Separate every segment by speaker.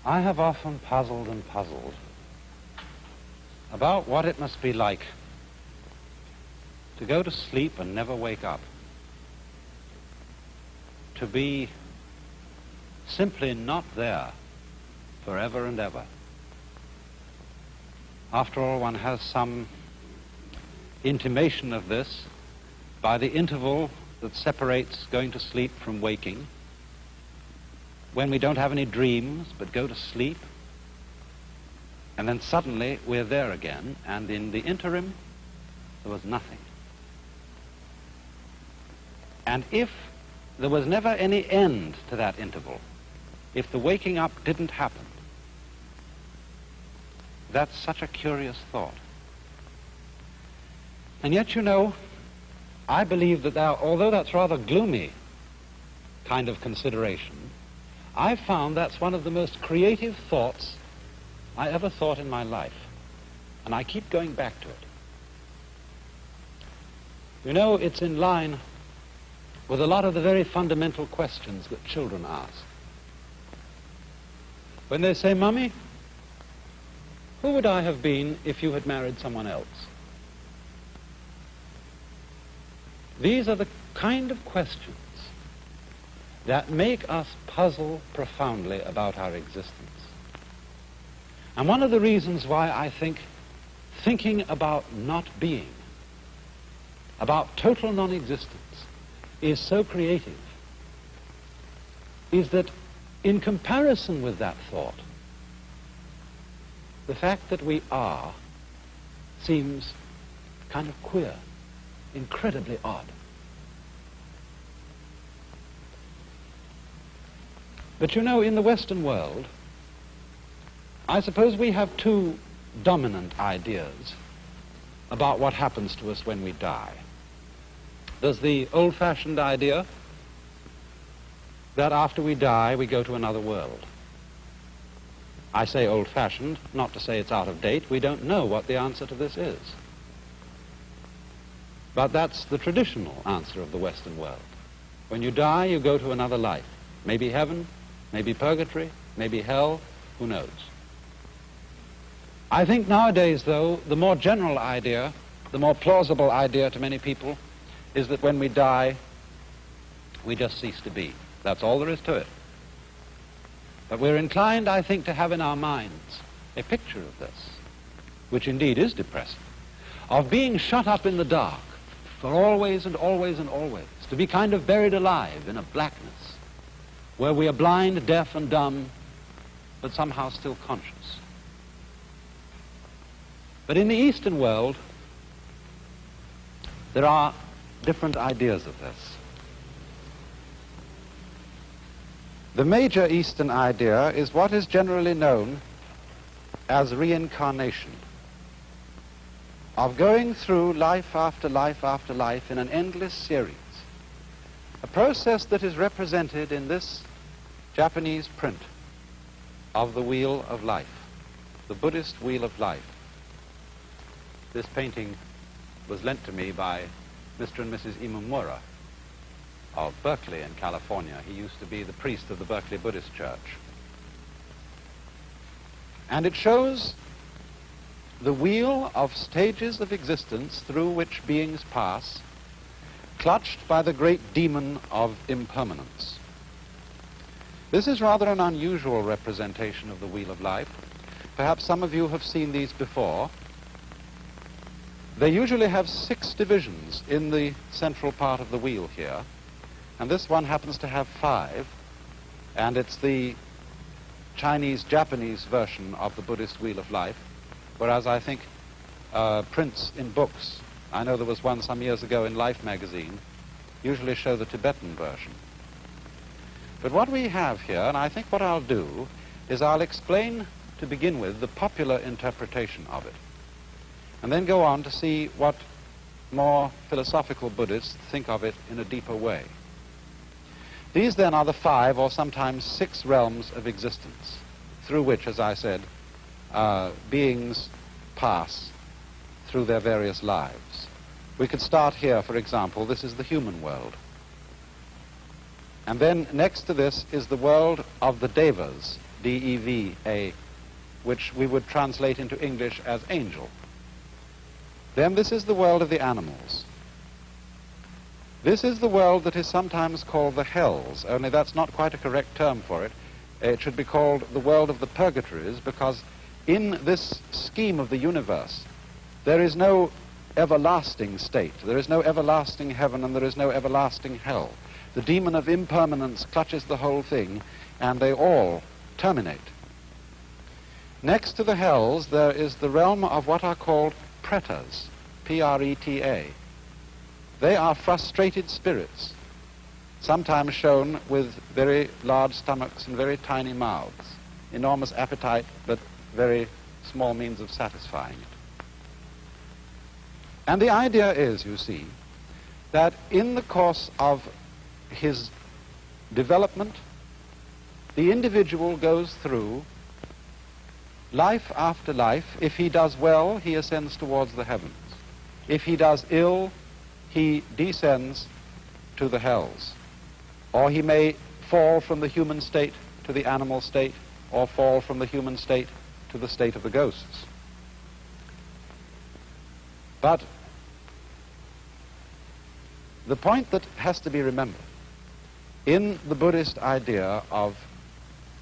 Speaker 1: I have often puzzled and puzzled about what it must be like to go to sleep and never wake up, to be simply not there forever and ever. After all, one has some intimation of this by the interval that separates going to sleep from waking, when we don't have any dreams but go to sleep, and then suddenly we're there again, and in the interim there was nothing. And if there was never any end to that interval, if the waking up didn't happen, that's such a curious thought. And yet, you know, I believe that although that's rather gloomy kind of consideration, I've found that's one of the most creative thoughts I ever thought in my life. And I keep going back to it. You know, it's in line with a lot of the very fundamental questions that children ask. When they say, "Mummy, who would I have been if you had married someone else?" These are the kind of questions that make us puzzle profoundly about our existence. And one of the reasons why I think thinking about not being, about total non-existence, is so creative, is that in comparison with that thought, the fact that we are seems kind of queer, incredibly odd. But you know, in the Western world, I suppose we have two dominant ideas about what happens to us when we die. There's the old-fashioned idea that after we die, we go to another world. I say old-fashioned, not to say it's out of date. We don't know what the answer to this is. But that's the traditional answer of the Western world. When you die, you go to another life. Maybe heaven, maybe purgatory, maybe hell, who knows? I think nowadays, though, the more general idea, the more plausible idea to many people, is that when we die, we just cease to be. That's all there is to it. But we're inclined, I think, to have in our minds a picture of this, which indeed is depressing, of being shut up in the dark for always and always and always, to be kind of buried alive in a blackness where we are blind, deaf, and dumb, but somehow still conscious. But in the Eastern world, there are different ideas of this. The major Eastern idea is what is generally known as reincarnation, of going through life after life after life in an endless series, a process that is represented in this Japanese print of the Wheel of Life, the Buddhist Wheel of Life. This painting was lent to me by Mr. and Mrs. Imamura of Berkeley in California. He used to be the priest of the Berkeley Buddhist Church. And it shows the wheel of stages of existence through which beings pass, clutched by the great demon of impermanence. This is rather an unusual representation of the Wheel of Life. Perhaps some of you have seen these before. They usually have 6 divisions in the central part of the wheel here, and this one happens to have 5, and it's the Chinese-Japanese version of the Buddhist Wheel of Life, whereas I think prints in books, I know there was one some years ago in Life magazine, usually show the Tibetan version. But what we have here, and I think what I'll do, is I'll explain to begin with the popular interpretation of it, and then go on to see what more philosophical Buddhists think of it in a deeper way. These then are the 5 or sometimes 6 realms of existence through which, as I said, beings pass through their various lives. We could start here, for example. This is the human world. And then next to this is the world of the Devas. D-E-V-A, which we would translate into English as angel. Then this is the world of the animals. This is the world that is sometimes called the hells, only that's not quite a correct term for it. It should be called the world of the purgatories, because in this scheme of the universe, there is no everlasting state. There is no everlasting heaven and there is no everlasting hell. The demon of impermanence clutches the whole thing, and they all terminate. Next to the hells, there is the realm of what are called pretas, P-R-E-T-A. They are frustrated spirits, sometimes shown with very large stomachs and very tiny mouths, enormous appetite, but very small means of satisfying it. And the idea is, you see, that in the course of his development, the individual goes through life after life. If he does well, he ascends towards the heavens. If he does ill, he descends to the hells. Or he may fall from the human state to the animal state, or fall from the human state to the state of the ghosts. But the point that has to be remembered in the Buddhist idea of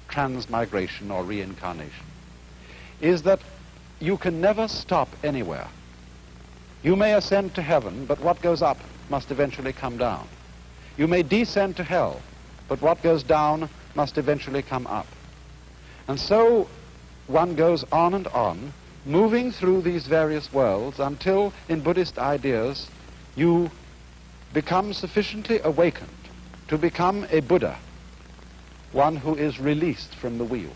Speaker 1: transmigration or reincarnation is that you can never stop anywhere. You may ascend to heaven, but what goes up must eventually come down. You may descend to hell, but what goes down must eventually come up. And so one goes on and on, moving through these various worlds until, in Buddhist ideas, you become sufficiently awakened to become a Buddha, one who is released from the wheel,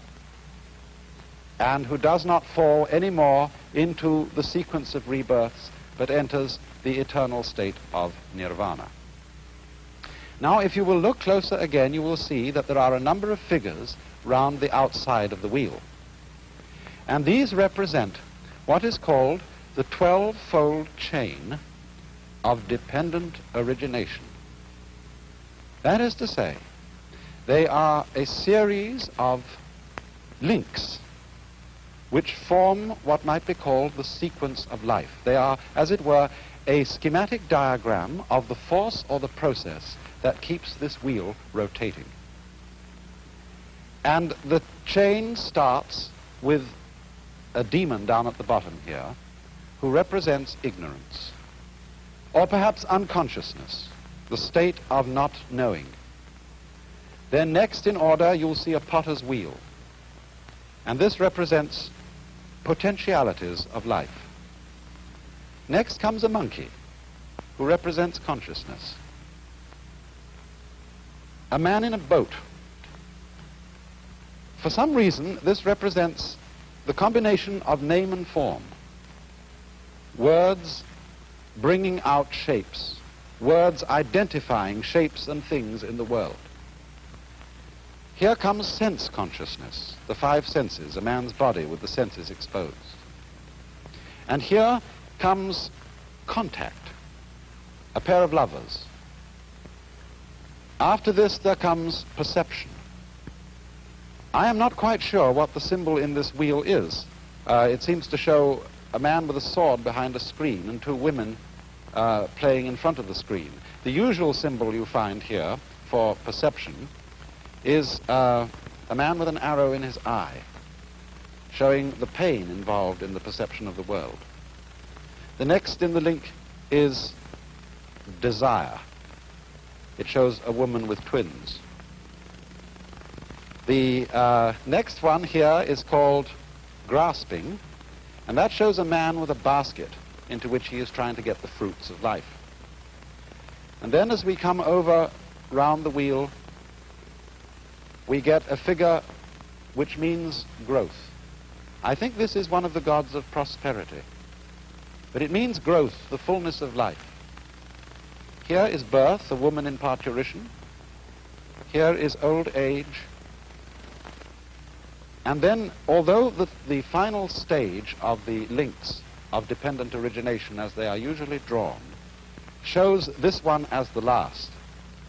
Speaker 1: and who does not fall anymore into the sequence of rebirths, but enters the eternal state of nirvana. Now, if you will look closer again, you will see that there are a number of figures round the outside of the wheel. And these represent what is called the 12-fold chain of dependent origination. That is to say, they are a series of links which form what might be called the sequence of life. They are, as it were, a schematic diagram of the force or the process that keeps this wheel rotating. And the chain starts with a demon down at the bottom here who represents ignorance, or perhaps unconsciousness, the state of not knowing. Then next in order you'll see a potter's wheel, and this represents potentialities of life. Next comes a monkey who represents consciousness. A man in a boat. For some reason, this represents the combination of name and form. Words bringing out shapes. Words identifying shapes and things in the world. Here comes sense consciousness, the five senses, a man's body with the senses exposed. And here comes contact, a pair of lovers. After this there comes perception. I am not quite sure what the symbol in this wheel is. It seems to show a man with a sword behind a screen and two women playing in front of the screen. The usual symbol you find here for perception is a man with an arrow in his eye, showing the pain involved in the perception of the world. The next in the link is desire. It shows a woman with twins. The next one here is called grasping, and that shows a man with a basket into which he is trying to get the fruits of life. And then as we come over round the wheel, we get a figure which means growth. I think this is one of the gods of prosperity. But it means growth, the fullness of life. Here is birth, a woman in parturition. Here is old age. And then, although the final stage of the links of dependent origination, as they are usually drawn, shows this one as the last,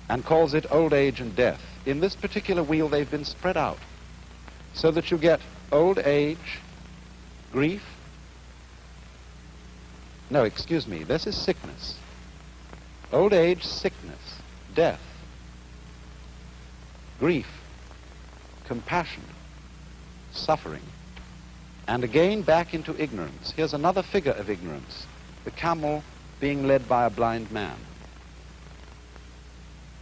Speaker 1: and calls it old age and death, in this particular wheel they've been spread out so that you get old age, grief. No, excuse me, this is sickness. Old age, sickness, death, grief, compassion, suffering, and again back into ignorance. Here's another figure of ignorance, the camel being led by a blind man.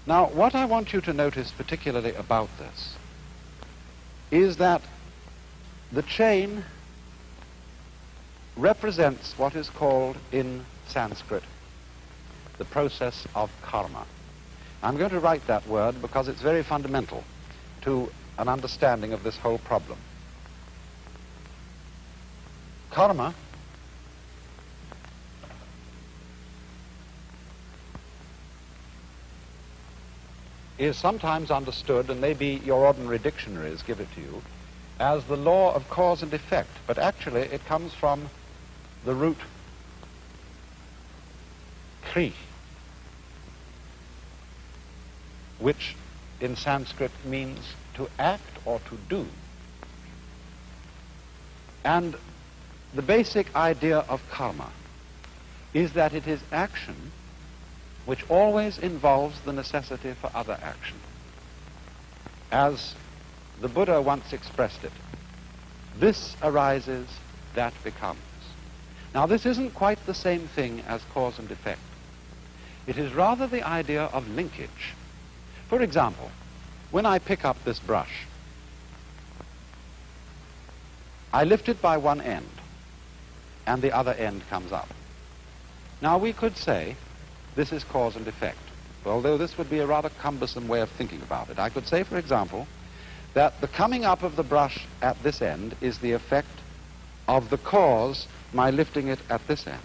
Speaker 1: Now, what I want you to notice particularly about this is that the chain represents what is called in Sanskrit the process of karma. I'm going to write that word because it's very fundamental to an understanding of this whole problem. Karma is sometimes understood, and maybe your ordinary dictionaries give it to you, as the law of cause and effect, but actually it comes from the root kri, which in Sanskrit means to act or to do. And the basic idea of karma is that it is action which always involves the necessity for other action. As the Buddha once expressed it, this arises, that becomes. Now, this isn't quite the same thing as cause and effect. It is rather the idea of linkage. For example, when I pick up this brush, I lift it by one end, and the other end comes up. Now, we could say this is cause and effect, although this would be a rather cumbersome way of thinking about it. I could say, for example, that the coming up of the brush at this end is the effect of the cause, my lifting it at this end.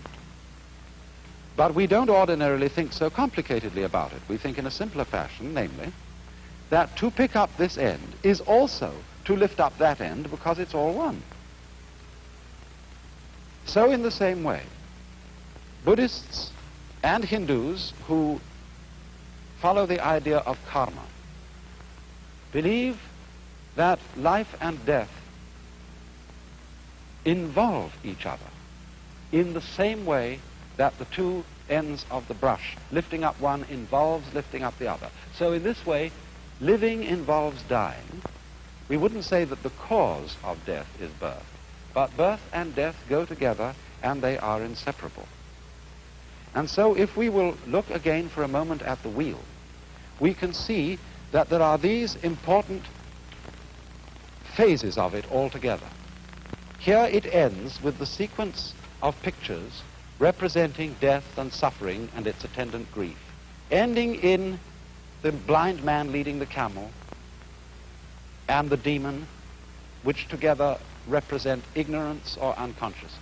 Speaker 1: But we don't ordinarily think so complicatedly about it. We think in a simpler fashion, namely, that to pick up this end is also to lift up that end because it's all one. So in the same way, Buddhists and Hindus who follow the idea of karma believe that life and death involve each other in the same way that the two ends of the brush, lifting up one involves lifting up the other. So in this way, living involves dying. We wouldn't say that the cause of death is birth, but birth and death go together and they are inseparable. And so if we will look again for a moment at the wheel, we can see that there are these important phases of it altogether. Here it ends with the sequence of pictures representing death and suffering and its attendant grief, ending in the blind man leading the camel and the demon, which together represent ignorance or unconsciousness.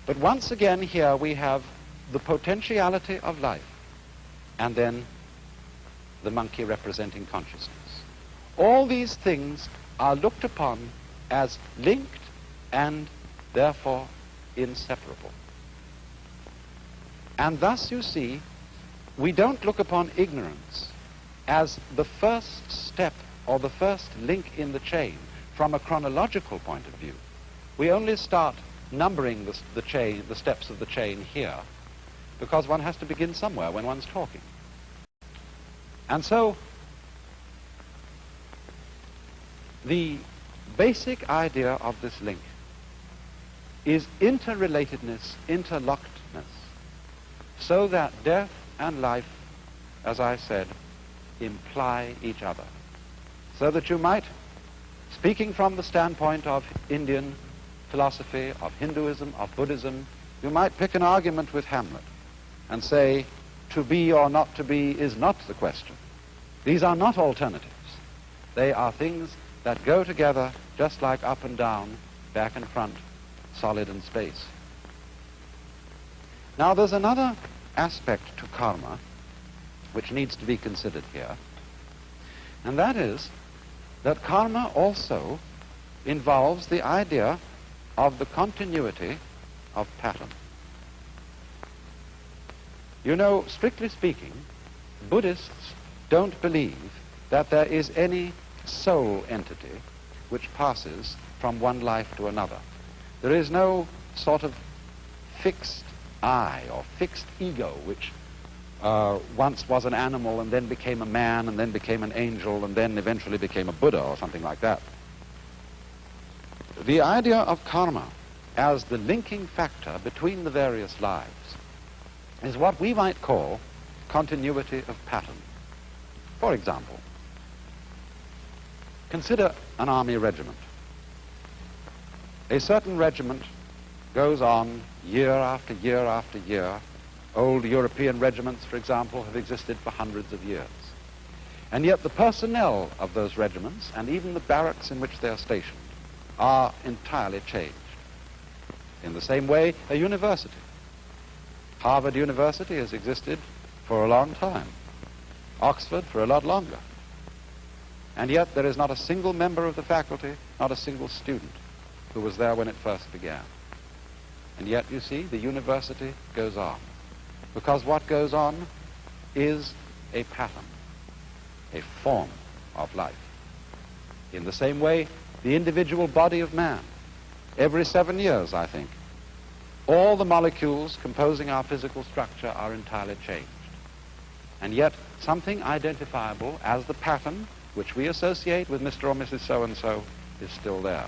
Speaker 1: But once again here we have the potentiality of life and then the monkey representing consciousness. All these things are looked upon as linked and therefore inseparable. And thus, you see, we don't look upon ignorance as the first step or the first link in the chain from a chronological point of view. We only start numbering the steps of the chain here because one has to begin somewhere when one's talking. And so the basic idea of this link is interrelatedness, interlockedness, so that death and life, as I said, imply each other. So that you might, speaking from the standpoint of Indian philosophy, of Hinduism, of Buddhism, you might pick an argument with Hamlet and say, to be or not to be is not the question. These are not alternatives. They are things that go together just like up and down, back and front, solid and space. Now there's another aspect to karma which needs to be considered here, and that is that karma also involves the idea of the continuity of pattern. You know, strictly speaking, Buddhists don't believe that there is any soul entity which passes from one life to another. There is no sort of fixed I or fixed ego which once was an animal and then became a man and then became an angel and then eventually became a Buddha or something like that. The idea of karma as the linking factor between the various lives is what we might call continuity of pattern. For example, consider an army regiment. A certain regiment goes on year after year after year. Old European regiments, for example, have existed for hundreds of years. And yet the personnel of those regiments, and even the barracks in which they are stationed, are entirely changed. In the same way, a university. Harvard University has existed for a long time. Oxford for a lot longer. And yet there is not a single member of the faculty, not a single student, who was there when it first began. And yet, you see, the university goes on. Because what goes on is a pattern, a form of life. In the same way, the individual body of man, every 7 years, I think, all the molecules composing our physical structure are entirely changed. And yet, something identifiable as the pattern which we associate with Mr. or Mrs. So-and-so is still there.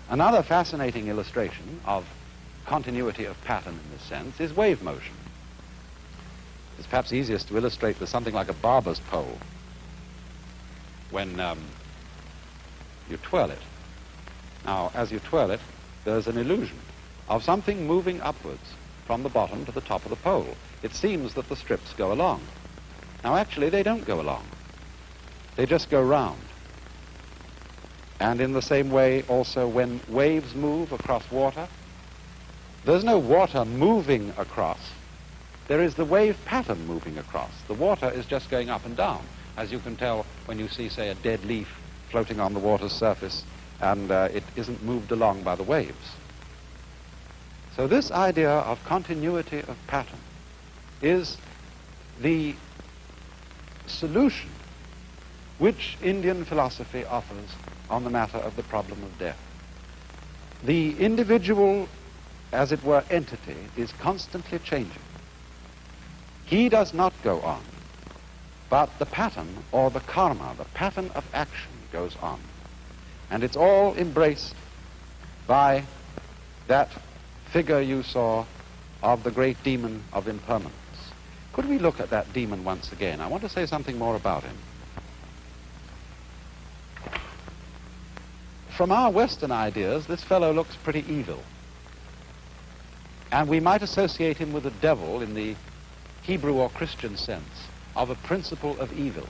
Speaker 1: Another fascinating illustration of continuity of pattern in this sense is wave motion. It's perhaps easiest to illustrate with something like a barber's pole. When you twirl it. Now, as you twirl it, there's an illusion of something moving upwards from the bottom to the top of the pole. It seems that the strips go along. Now, actually, they don't go along. They just go round. And in the same way, also, when waves move across water, there's no water moving across. There is the wave pattern moving across. The water is just going up and down, as you can tell when you see, say, a dead leaf floating on the water's surface, and it isn't moved along by the waves. So this idea of continuity of pattern is the solution which Indian philosophy offers on the matter of the problem of death. The individual, as it were, entity is constantly changing. He does not go on, but the pattern or the karma, the pattern of action, goes on. And it's all embraced by that figure you saw of the great demon of impermanence. Could we look at that demon once again? I want to say something more about him. From our Western ideas, this fellow looks pretty evil. And we might associate him with the devil in the Hebrew or Christian sense of a principle of evil.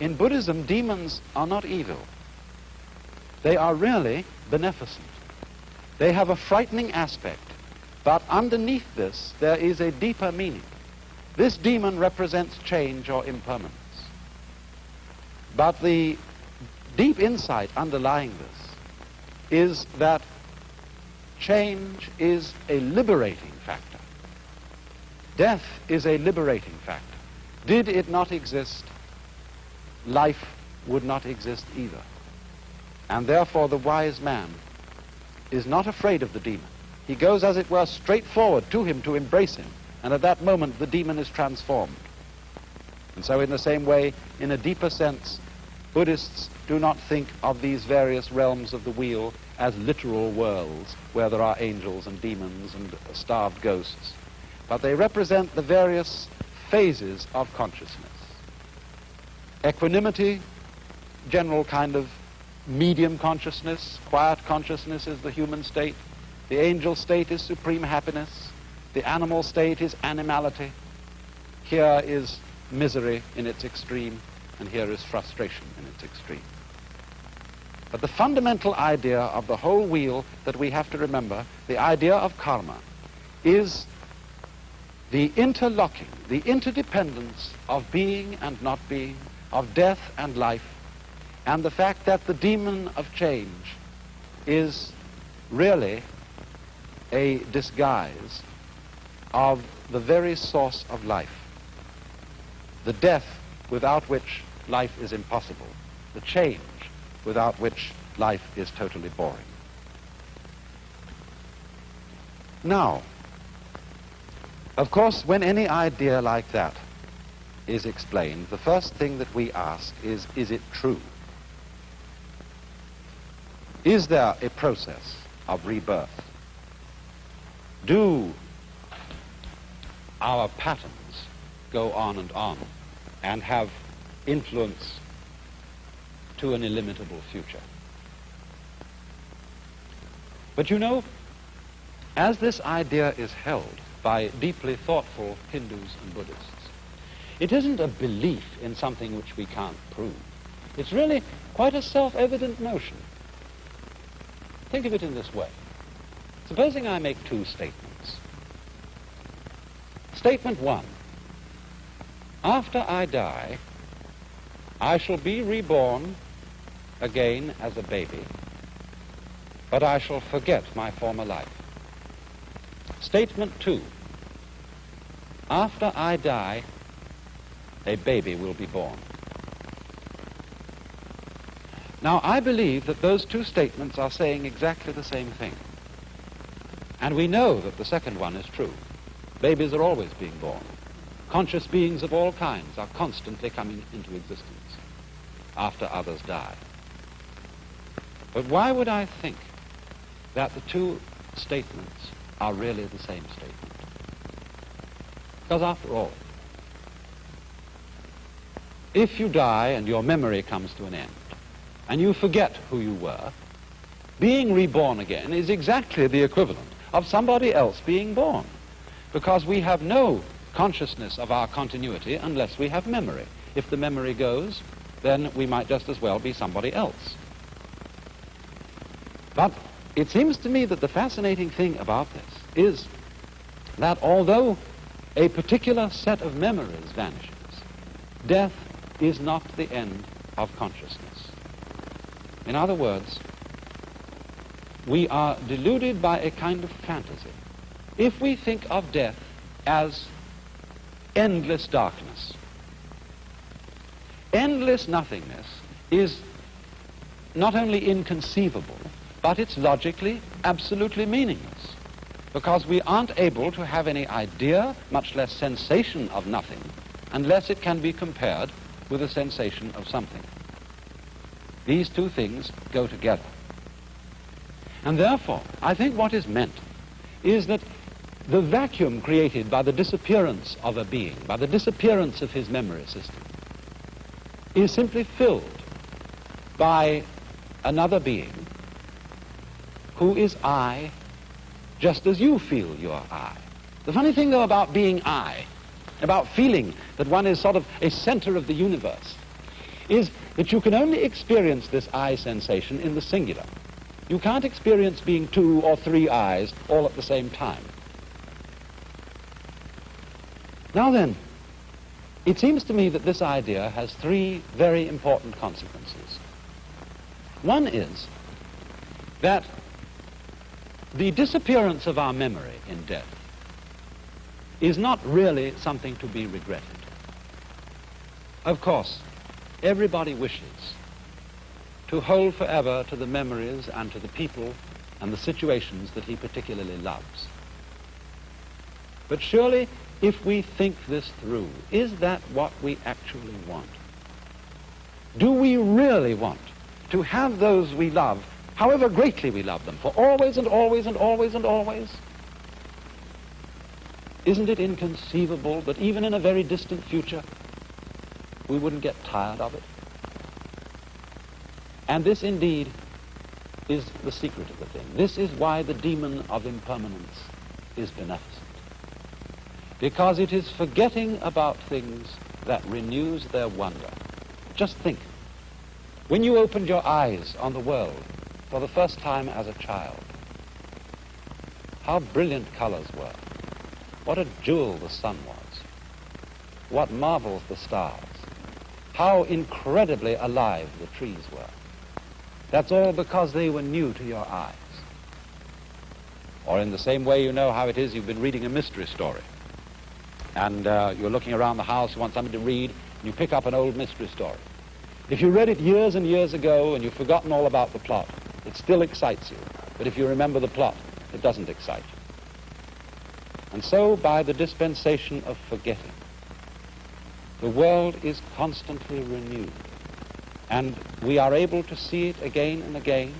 Speaker 1: In Buddhism, demons are not evil. They are really beneficent. They have a frightening aspect, but underneath this there is a deeper meaning. This demon represents change or impermanence. But the deep insight underlying this is that change is a liberating factor. Death is a liberating factor. Did it not exist, life would not exist either. And therefore the wise man is not afraid of the demon. He goes, as it were, straight forward to him to embrace him. And at that moment the demon is transformed. And so in the same way, in a deeper sense, Buddhists do not think of these various realms of the wheel as literal worlds where there are angels and demons and starved ghosts, but they represent the various phases of consciousness. Equanimity, general kind of medium consciousness. Quiet consciousness is the human state. The angel state is supreme happiness. The animal state is animality. Here is misery in its extreme, and here is frustration in its extreme. But the fundamental idea of the whole wheel that we have to remember, the idea of karma, is the interlocking, the interdependence of being and not being, of death and life, and the fact that the demon of change is really a disguise of the very source of life, the death without which life is impossible, the change without which life is totally boring. Now, of course, when any idea like that is explained, the first thing that we ask is it true? Is there a process of rebirth? Do our patterns go on and have influence to an illimitable future? But you know, as this idea is held by deeply thoughtful Hindus and Buddhists, it isn't a belief in something which we can't prove. It's really quite a self-evident notion. Think of it in this way. Supposing I make two statements. Statement one: after I die, I shall be reborn again as a baby, but I shall forget my former life. Statement two: after I die, a baby will be born. Now, I believe that those two statements are saying exactly the same thing. And we know that the second one is true. Babies are always being born. Conscious beings of all kinds are constantly coming into existence after others die. But why would I think that the two statements are really the same statement? Because after all, if you die and your memory comes to an end, and you forget who you were, being reborn again is exactly the equivalent of somebody else being born, because we have no consciousness of our continuity unless we have memory. If the memory goes, then we might just as well be somebody else. But it seems to me that the fascinating thing about this is that although a particular set of memories vanishes, death is not the end of consciousness. In other words, we are deluded by a kind of fantasy if we think of death as endless darkness. Endless nothingness is not only inconceivable, but it's logically absolutely meaningless, because we aren't able to have any idea, much less sensation of nothing, unless it can be compared with a sensation of something. These two things go together. And therefore, I think what is meant is that the vacuum created by the disappearance of a being, by the disappearance of his memory system, is simply filled by another being who is I, just as you feel you're I. The funny thing, though, about being I, about feeling that one is sort of a center of the universe, is that you can only experience this I sensation in the singular. You can't experience being two or three I's all at the same time. Now then, it seems to me that this idea has three very important consequences. One is that the disappearance of our memory in death is not really something to be regretted. Of course, everybody wishes to hold forever to the memories and to the people and the situations that he particularly loves. But surely, if we think this through, is that what we actually want? Do we really want to have those we love, however greatly we love them, for always and always and always and always? Isn't it inconceivable that even in a very distant future, we wouldn't get tired of it? And this indeed is the secret of the thing. This is why the demon of impermanence is beneficent. Because it is forgetting about things that renews their wonder. Just think, when you opened your eyes on the world for the first time as a child, how brilliant colors were. What a jewel the sun was. What marvels the stars. How incredibly alive the trees were. That's all because they were new to your eyes. Or in the same way, you know how it is, you've been reading a mystery story. And you're looking around the house, you want something to read, and you pick up an old mystery story. If you read it years and years ago and you've forgotten all about the plot, it still excites you. But if you remember the plot, it doesn't excite you. And so, by the dispensation of forgetting, the world is constantly renewed. And we are able to see it again and again,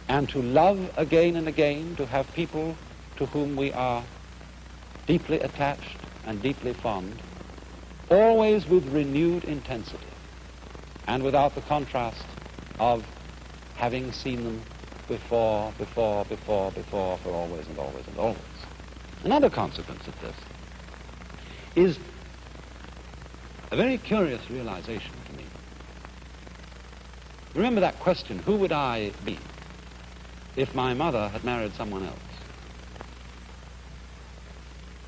Speaker 1: and to love again and again, to have people to whom we are deeply attached and deeply fond, always with renewed intensity, and without the contrast of having seen them before, for always and always and always. Another consequence of this is a very curious realization to me. Remember that question, who would I be if my mother had married someone else?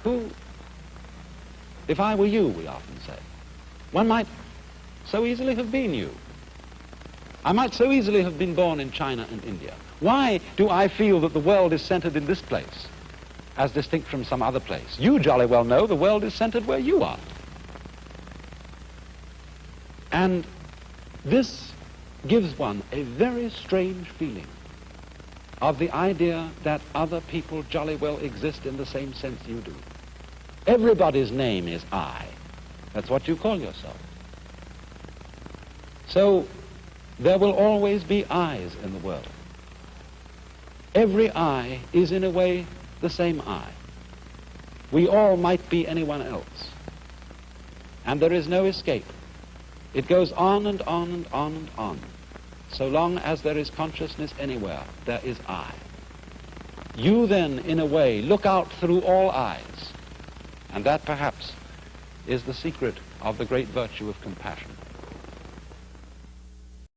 Speaker 1: Who, if I were you, we often say, one might so easily have been you. I might so easily have been born in China and India. Why do I feel that the world is centered in this place, as distinct from some other place? You jolly well know the world is centered where you are. And this gives one a very strange feeling of the idea that other people jolly well exist in the same sense you do. Everybody's name is I. That's what you call yourself. So there will always be I's in the world. Every I is in a way the same I. We all might be anyone else. And there is no escape. It goes on and on and on and on. So long as there is consciousness anywhere, there is I. You then, in a way, look out through all eyes. And that, perhaps, is the secret of the great virtue of compassion.